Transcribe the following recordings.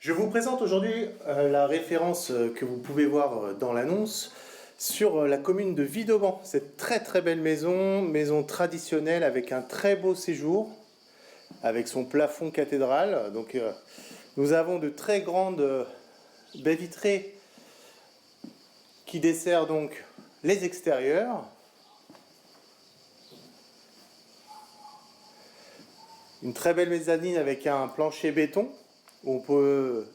Je vous présente aujourd'hui la référence que vous pouvez voir dans l'annonce sur la commune de Vidauban. Cette très belle maison, maison traditionnelle avec un très beau séjour, avec son plafond cathédrale. Donc nous avons de très grandes baies vitrées qui desserrent donc les extérieurs. Une très belle mezzanine avec un plancher béton où on peut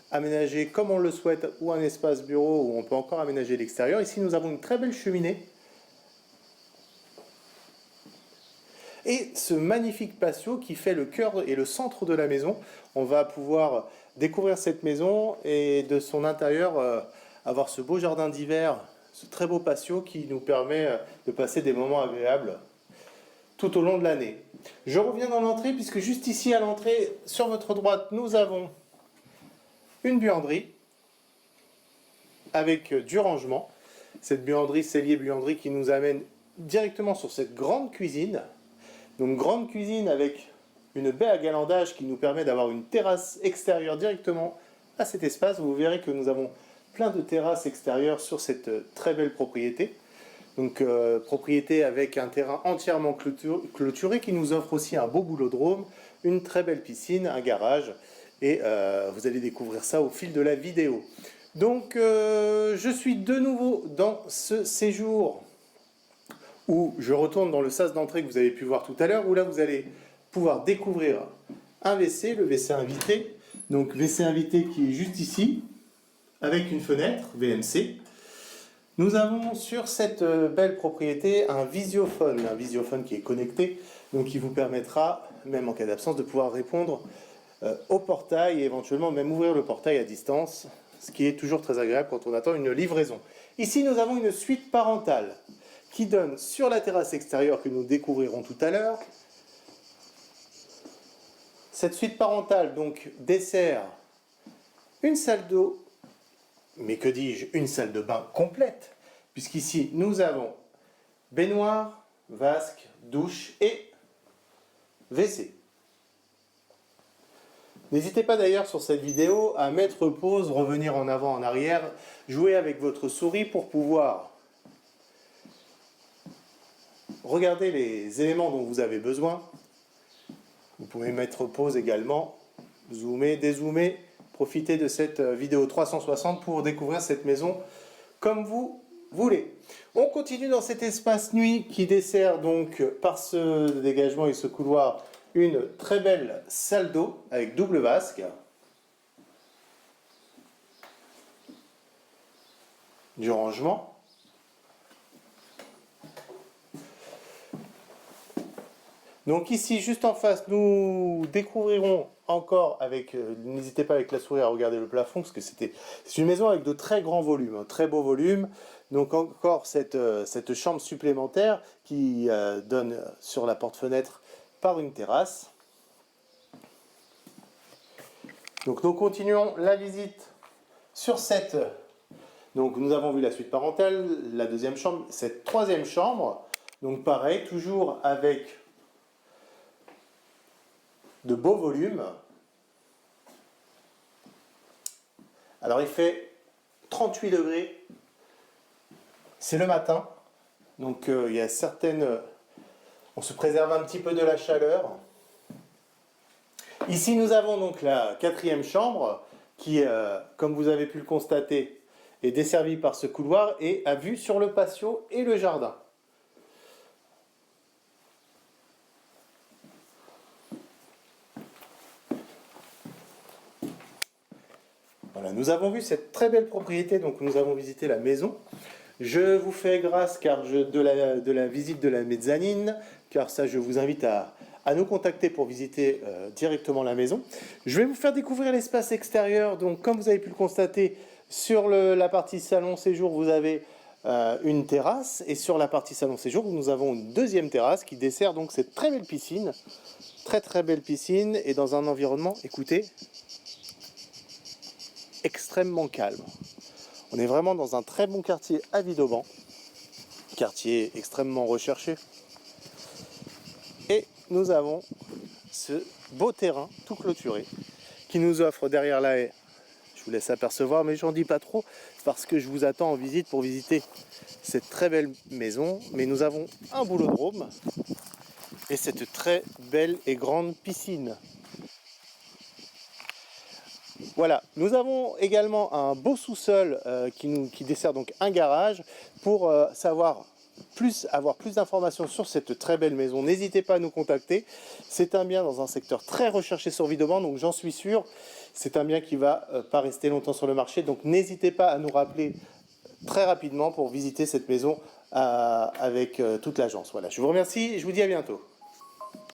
aménager comme on le souhaite ou un espace bureau où on peut encore aménager l'extérieur. Ici nous avons une très belle cheminée et ce magnifique patio qui fait le cœur et le centre de la maison. On va pouvoir découvrir cette maison et de son intérieur avoir ce beau jardin d'hiver, ce très beau patio qui nous permet de passer des moments agréables tout au long de l'année. Je reviens dans l'entrée puisque juste ici à l'entrée, sur votre droite, nous avons une buanderie avec du rangement. Cette buanderie, cellier buanderie qui nous amène directement sur cette grande cuisine. Donc grande cuisine avec une baie à galandage qui nous permet d'avoir une terrasse extérieure directement à cet espace. Vous verrez que nous avons plein de terrasses extérieures sur cette très belle propriété. Donc propriété avec un terrain entièrement clôturé qui nous offre aussi un beau boulodrome, une très belle piscine, un garage et vous allez découvrir ça au fil de la vidéo. Donc je suis de nouveau dans ce séjour où je retourne dans le sas d'entrée que vous avez pu voir tout à l'heure, où là vous allez pouvoir découvrir un WC, le WC invité. Donc WC invité qui est juste ici, avec une fenêtre VMC. Nous avons sur cette belle propriété un visiophone qui est connecté, donc qui vous permettra, même en cas d'absence, de pouvoir répondre au portail et éventuellement même ouvrir le portail à distance, ce qui est toujours très agréable quand on attend une livraison. Ici, nous avons une suite parentale qui donne sur la terrasse extérieure que nous découvrirons tout à l'heure. Cette suite parentale donc dessert une salle d'eau, mais que dis-je, une salle de bain complète, puisqu'ici nous avons baignoire, vasque, douche et WC. N'hésitez pas d'ailleurs sur cette vidéo à mettre pause, revenir en avant, en arrière, jouer avec votre souris pour pouvoir regarder les éléments dont vous avez besoin. Vous pouvez mettre pause également, zoomer, dézoomer, profiter de cette vidéo 360 pour découvrir cette maison comme vous voulez. On continue dans cet espace nuit qui dessert donc par ce dégagement et ce couloir une très belle salle d'eau avec double vasque. Du rangement. Donc ici, juste en face, nous découvrirons encore avec, n'hésitez pas avec la souris à regarder le plafond, parce que c'est une maison avec de très grands volumes, un très beau volume. Donc encore cette chambre supplémentaire qui donne sur la porte-fenêtre par une terrasse. Donc nous continuons la visite sur cette. Donc nous avons vu la suite parentale, la deuxième chambre, cette troisième chambre. Donc pareil, toujours avec de beaux volumes. Alors il fait 38 degrés. C'est le matin. Donc il y a certaines. On se préserve un petit peu de la chaleur. Ici, nous avons donc la quatrième chambre qui, comme vous avez pu le constater, est desservie par ce couloir et a vue sur le patio et le jardin. Voilà, nous avons vu cette très belle propriété, donc nous avons visité la maison. Je vous fais grâce de la visite de la mezzanine, car ça je vous invite à nous contacter pour visiter directement la maison. Je vais vous faire découvrir l'espace extérieur. Donc comme vous avez pu le constater, sur la partie salon séjour, vous avez une terrasse. Et sur la partie salon séjour, nous avons une deuxième terrasse qui dessert donc cette très belle piscine. Très belle piscine et dans un environnement, écoutez, extrêmement calme. On est vraiment dans un très bon quartier à Vidauban, quartier extrêmement recherché. Et nous avons ce beau terrain tout clôturé qui nous offre derrière la haie. Je vous laisse apercevoir, mais j'en dis pas trop parce que je vous attends en visite pour visiter cette très belle maison. Mais nous avons un boulodrome et cette très belle et grande piscine. Voilà, nous avons également un beau sous-sol qui dessert donc un garage. Pour avoir plus d'informations sur cette très belle maison, n'hésitez pas à nous contacter. C'est un bien dans un secteur très recherché sur Villeurbanne, donc j'en suis sûr. C'est un bien qui ne va pas rester longtemps sur le marché, donc n'hésitez pas à nous rappeler très rapidement pour visiter cette maison avec toute l'agence. Voilà, je vous remercie et je vous dis à bientôt.